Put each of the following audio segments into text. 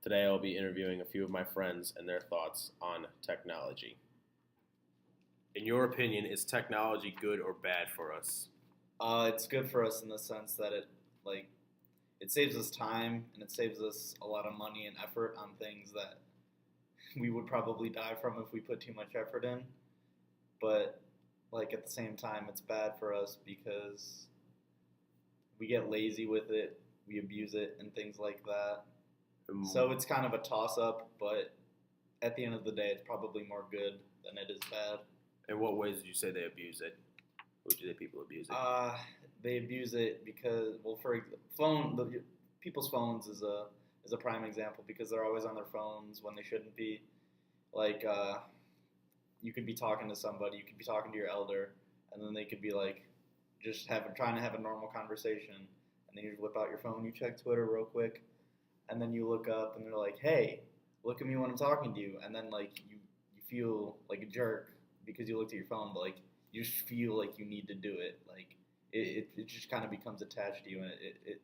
Today I'll be interviewing a few of my friends and their thoughts on technology. In your opinion, is technology good or bad for us? It's good for us in the sense that like it saves us time and it saves us a lot of money and effort on things that we would probably die from if we put too much effort in. But like at the same time, it's bad for us because we get lazy with it, we abuse it, and things like that. So it's kind of a toss up, but at the end of the day, it's probably more good than it is bad. In what ways did you say they abuse it? What do you say people abuse it? They abuse it because, well, people's phones is a prime example because they're always on their phones when they shouldn't be. Like, you could be talking to somebody, you could be talking to your elder, and then they could be like, trying to have a normal conversation, and then you just whip out your phone, you check Twitter real quick, and then you look up, and they're like, "Hey, look at me when I'm talking to you," and then like you feel like a jerk because you looked at your phone, but like you just feel like you need to do it, like it just kind of becomes attached to you, and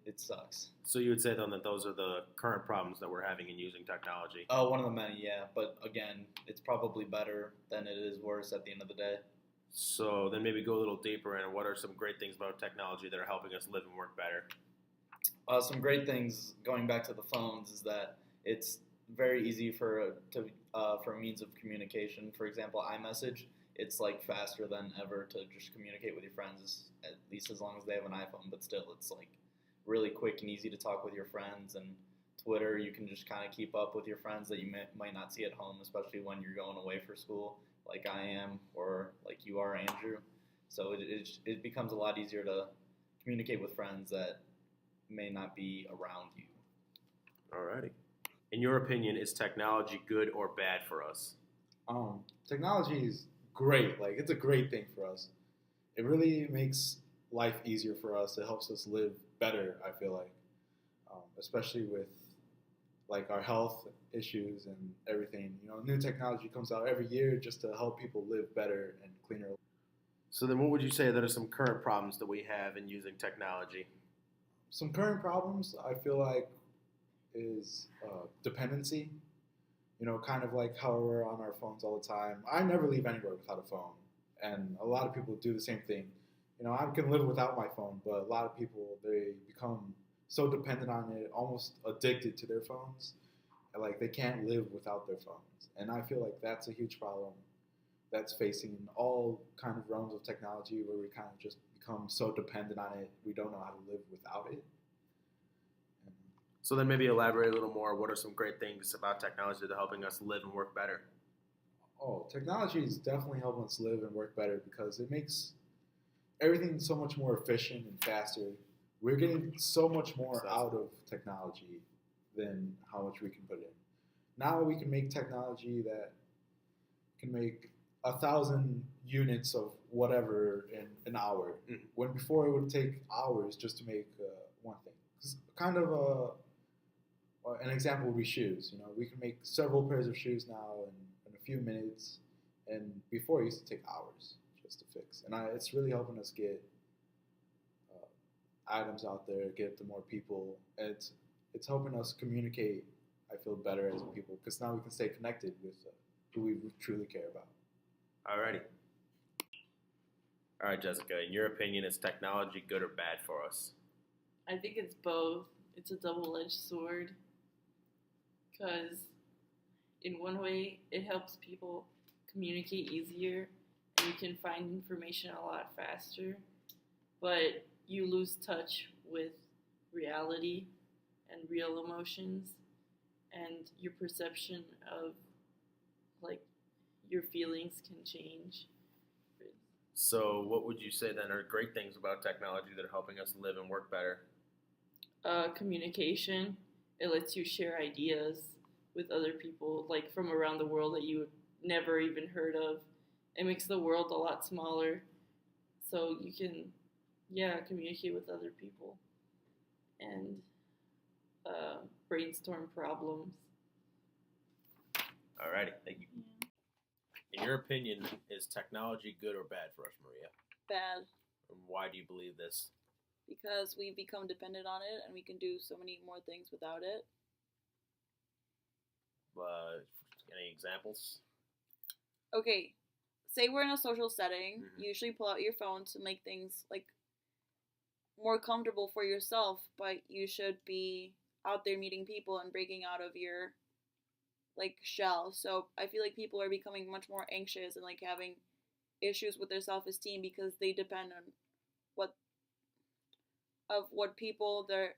it sucks. So you would say then that those are the current problems that we're having in using technology? Oh, one of the many, yeah. But again, it's probably better than it is worse at the end of the day. So then maybe go a little deeper in what are some great things about technology that are helping us live and work better? Some great things going back to the phones is that it's very easy for a means of communication. For example, iMessage. It's like faster than ever to just communicate with your friends, at least as long as they have an iPhone. But still, it's like really quick and easy to talk with your friends. And Twitter, you can just kind of keep up with your friends that you might not see at home, especially when you're going away for school, like I am, or like you are, Andrew. So it becomes a lot easier to communicate with friends that may not be around you. Alrighty. In your opinion, is technology good or bad for us? Technology is great. Like, it's a great thing for us. It really makes life easier for us. It helps us live better, I feel like, especially with like our health issues and everything. You know, new technology comes out every year just to help people live better and cleaner. So then what would you say that are some current problems that we have in using technology? Some current problems I feel like is dependency. You know, kind of like how we're on our phones all the time. I never leave anywhere without a phone, and a lot of people do the same thing. You know, I can live without my phone, but a lot of people, they become so dependent on it, almost addicted to their phones, and like they can't live without their phones. And I feel like that's a huge problem that's facing all kind of realms of technology, where we kind of just become so dependent on it, we don't know how to live without it. So then maybe elaborate a little more. What are some great things about technology that are helping us live and work better? Oh, technology is definitely helping us live and work better because it makes everything so much more efficient and faster. We're getting so much more out of technology than how much we can put in. Now we can make technology that can make 1,000 units of whatever in an hour, when before it would take hours just to make one thing. It's kind of an example would be shoes. You know, we can make several pairs of shoes now in a few minutes, and before it used to take hours just to fix. And it's really helping us get items out there, get it to more people. And it's helping us communicate, I feel, better as a people, because now we can stay connected with who we truly care about. Alrighty. All right, Jessica, in your opinion, is technology good or bad for us? I think it's both. It's a double-edged sword because in one way it helps people communicate easier and you can find information a lot faster, but you lose touch with reality and real emotions, and your perception of like your feelings can change. So what would you say then are great things about technology that are helping us live and work better? Communication. It lets you share ideas with other people, like from around the world that you would never even heard of. It makes the world a lot smaller, so you can, communicate with other people and brainstorm problems. Alrighty, thank you. Yeah. In your opinion, is technology good or bad for us, Maria? Bad, And why do you believe this? because we become dependent on it and we can do so many more things without it. Any examples? Okay, say we're in a social setting. Mhm. You usually pull out your phone to make things like more comfortable for yourself, but you should be out there meeting people and breaking out of your like shell. So I feel like people are becoming much more anxious and like having issues with their self-esteem because they depend on what what people they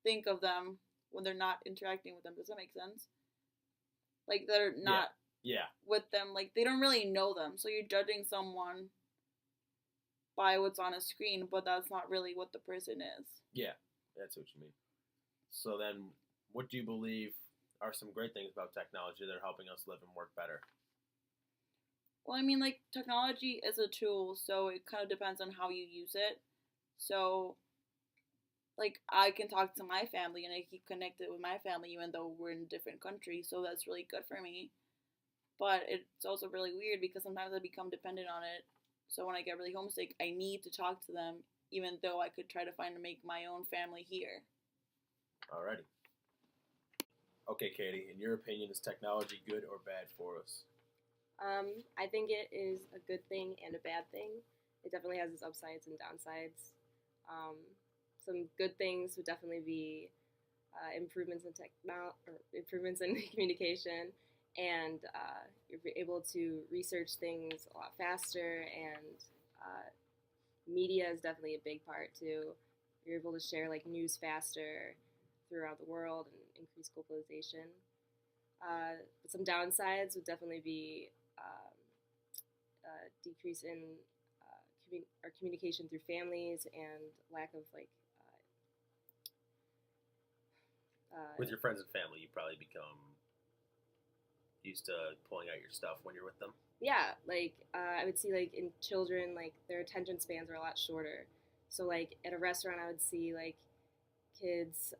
think of them when they're not interacting with them. Does that make sense? Like they're not Yeah. with them, like they don't really know them. So you're judging someone by what's on a screen, but that's not really what the person is. Yeah. That's what you mean. So then, what do you believe are some great things about technology that are helping us live and work better? Well, I mean, like technology is a tool, so it kind of depends on how you use it. So, like, I can talk to my family and I keep connected with my family even though we're in different countries, so that's really good for me. But it's also really weird because sometimes I become dependent on it. So when I get really homesick, I need to talk to them, even though I could try to find and make my own family here. Alrighty. Okay, Katie, in your opinion, is technology good or bad for us? I think it is a good thing and a bad thing. It definitely has its upsides and downsides. Some good things would definitely be improvements in improvements in communication, and you're able to research things a lot faster. And media is definitely a big part too. You're able to share like news faster throughout the world and increase globalization. But some downsides would definitely be decrease in our communication through families and lack of like. With your friends and family, you probably become used to pulling out your stuff when you're with them. Yeah, like I would see like in children, like their attention spans are a lot shorter. So like at a restaurant, I would see like kids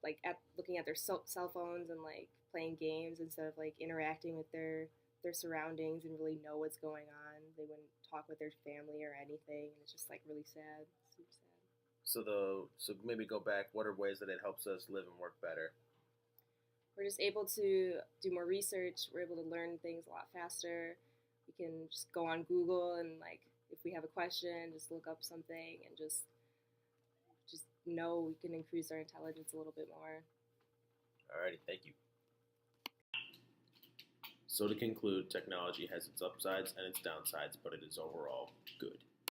like looking at their cell phones and like playing games instead of like interacting with their surroundings and really know what's going on. They wouldn't talk with their family or anything, and it's just like really sad, super sad. So maybe go back. What are ways that it helps us live and work better? We're just able to do more research. We're able to learn things a lot faster. We can just go on Google and like if we have a question, just look up something and just know we can increase our intelligence a little bit more. Alrighty, thank you. So to conclude, technology has its upsides and its downsides, but it is overall good.